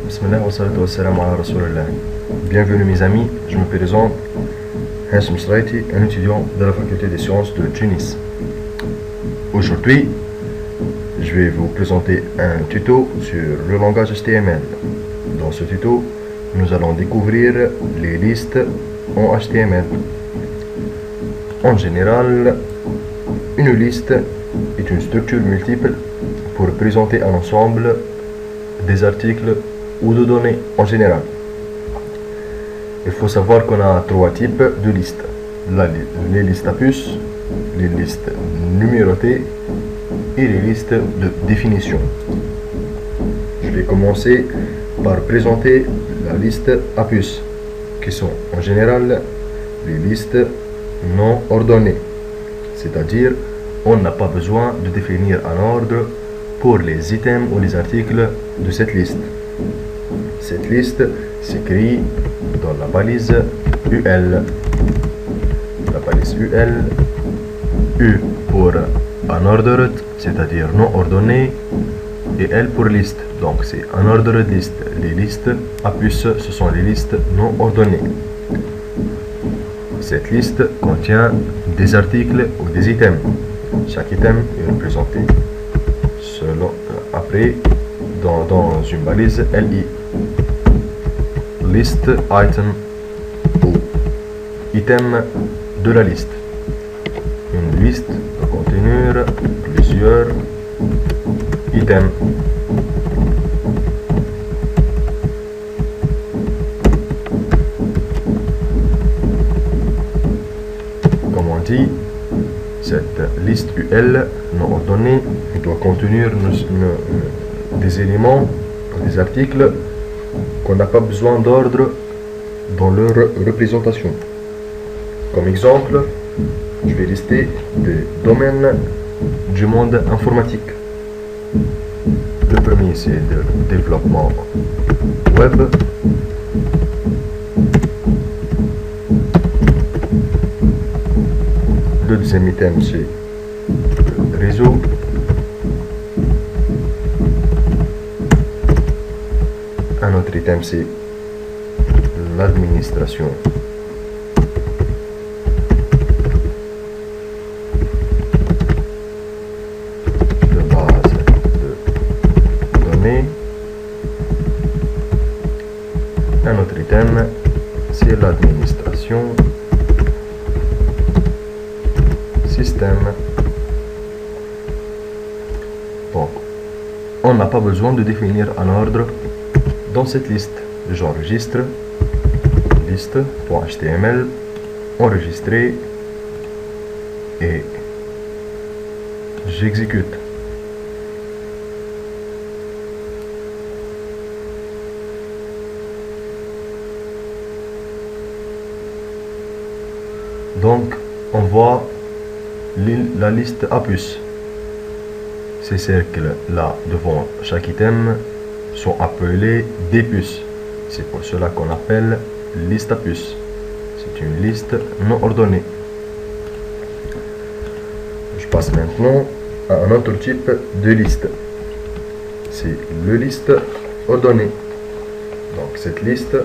Bismillah wa salatu wa salam ala Rasulullah. Bienvenue mes amis, je me présente Hashem Sraiti, un étudiant de la faculté des sciences de Tunis. Aujourd'hui, je vais vous présenter un tuto sur le langage HTML. Dans ce tuto, nous allons découvrir les listes en HTML. En général, une liste est une structure multiple pour présenter un ensemble des articles ou de données en général. Il faut savoir qu'on a trois types de listes. Les listes à puces, les listes numérotées et les listes de définition. Je vais commencer par présenter la liste à puces, qui sont en général les listes non ordonnées. C'est-à-dire, on n'a pas besoin de définir un ordre pour les items ou les articles de cette liste. Cette liste s'écrit dans la balise UL. La balise UL, U pour unordered, c'est-à-dire non ordonné, et L pour liste. Donc c'est unordered list. Les listes à puces, ce sont les listes non ordonnées. Cette liste contient des articles ou des items. Chaque item est représenté après dans une balise LI. List item ou item de la liste. Une liste peut contenir plusieurs items. Comme on dit, cette liste UL non ordonnée doit contenir des éléments, des articles qu'on n'a pas besoin d'ordre dans leur représentation. Comme exemple, je vais lister des domaines du monde informatique. Le premier, c'est le développement web. Le deuxième item, c'est le réseau. Un autre item, c'est l'administration. De base de données. Un autre item, c'est l'administration. Système. Bon, on n'a pas besoin de définir un ordre dans cette liste. J'enregistre liste.html, enregistrer et j'exécute. Donc, on voit la liste à puces. Ces cercles là devant chaque item sont appelés des puces. C'est pour cela qu'on appelle liste à puces. C'est une liste non ordonnée. Je passe maintenant à un autre type de liste. C'est le liste ordonnée. Donc cette liste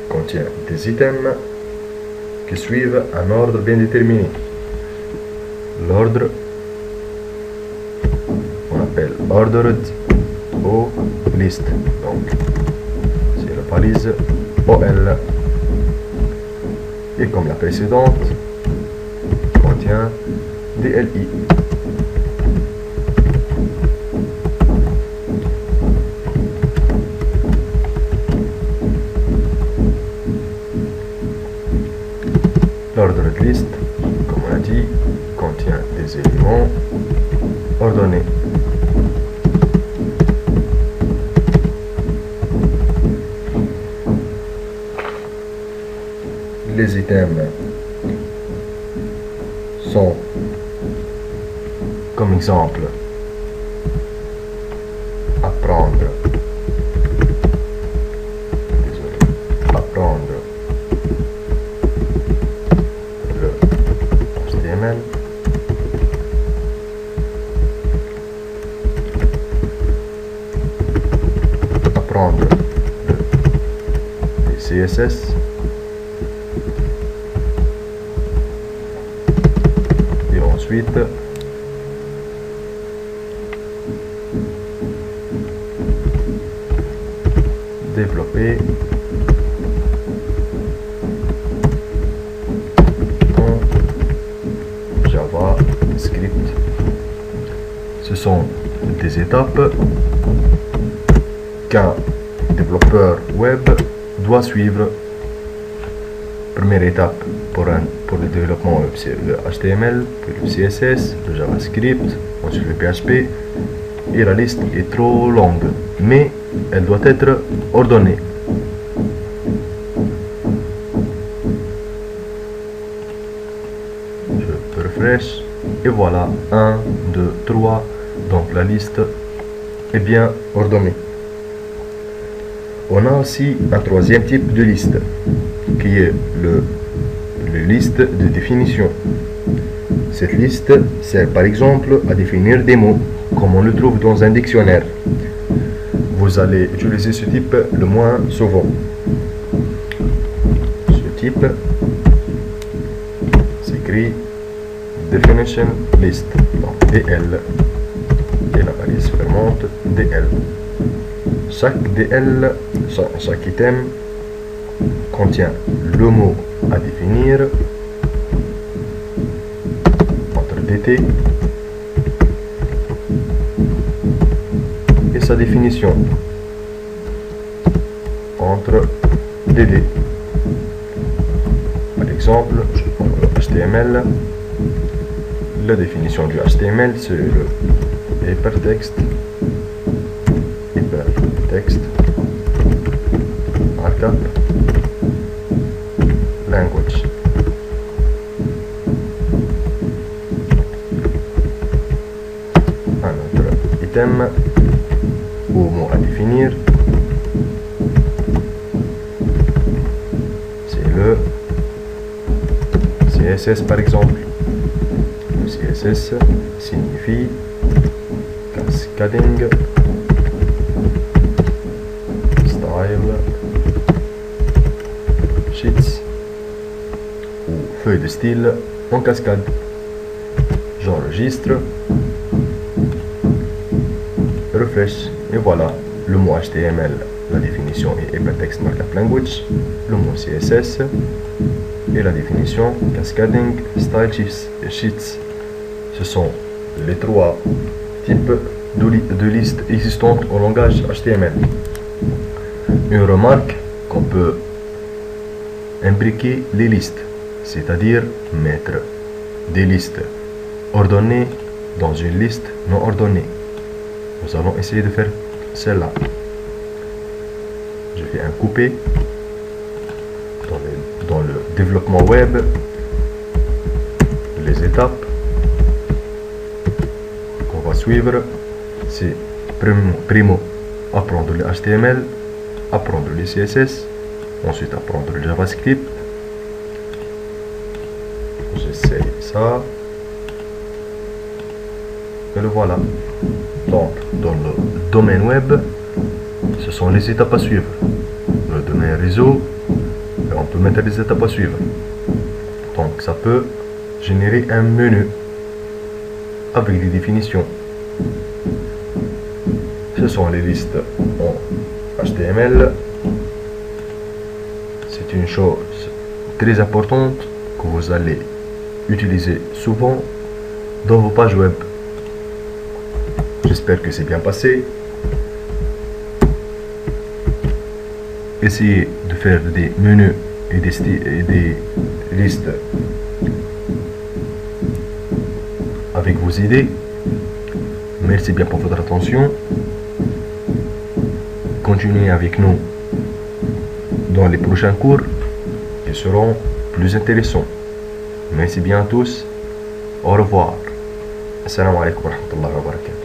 contient des items qui suivent un ordre bien déterminé. L'ordre, on appelle ordered ou list. Donc, c'est la balise OL. Et comme la précédente, contient DLI. L'ordered list, comme on a dit, contient des éléments ordonnés. Les items sont, comme exemple, apprendre le HTML, prendre le CSS et ensuite développer en JavaScript. Ce sont des étapes qu'un développeur web doit suivre. Première étape pour le développement web, c'est le HTML, puis le CSS, le JavaScript, ensuite le PHP, et la liste est trop longue, mais elle doit être ordonnée. Je refresh, et voilà, 1, 2, 3, donc la liste est bien ordonnée. On a aussi un troisième type de liste, qui est le liste de définition. Cette liste sert par exemple à définir des mots, comme on le trouve dans un dictionnaire. Vous allez utiliser ce type le moins souvent. Ce type s'écrit Definition List, donc DL, et la balise fermante DL. Chaque item contient le mot à définir entre DT et sa définition entre DD. Par exemple, je prends le HTML. La définition du HTML, c'est le hypertext, markup, language. Un autre item ou mot à définir, c'est le CSS par exemple. Le CSS signifie cascading style sheets ou feuille de style en cascade. J'enregistre, refresh, et voilà le mot HTML, la définition est hypertext markup language, le mot CSS et la définition cascading style sheets. Ce sont les trois types de listes existantes au langage HTML. Une remarque qu'on peut imbriquer les listes, c'est-à-dire mettre des listes ordonnées dans une liste non ordonnée. Nous allons essayer de faire celle-là. Je fais un coupé dans le développement web, les étapes qu'on va suivre, c'est primo apprendre le HTML, apprendre le CSS, ensuite apprendre le JavaScript. J'essaye ça. Et le voilà. Donc, dans le domaine web, ce sont les étapes à suivre. Dans le domaine réseau, on peut mettre les étapes à suivre. Donc, ça peut générer un menu avec des définitions. Ce sont les listes en HTML. C'est une chose très importante que vous allez utiliser souvent dans vos pages web. J'espère que c'est bien passé. Essayez de faire des menus et des listes avec vos idées. Merci bien pour votre attention. Continuez avec nous dans les prochains cours qui seront plus intéressants. Merci bien à tous. Au revoir. Assalamu alaikum wa rahmatullahi wa barakatuh.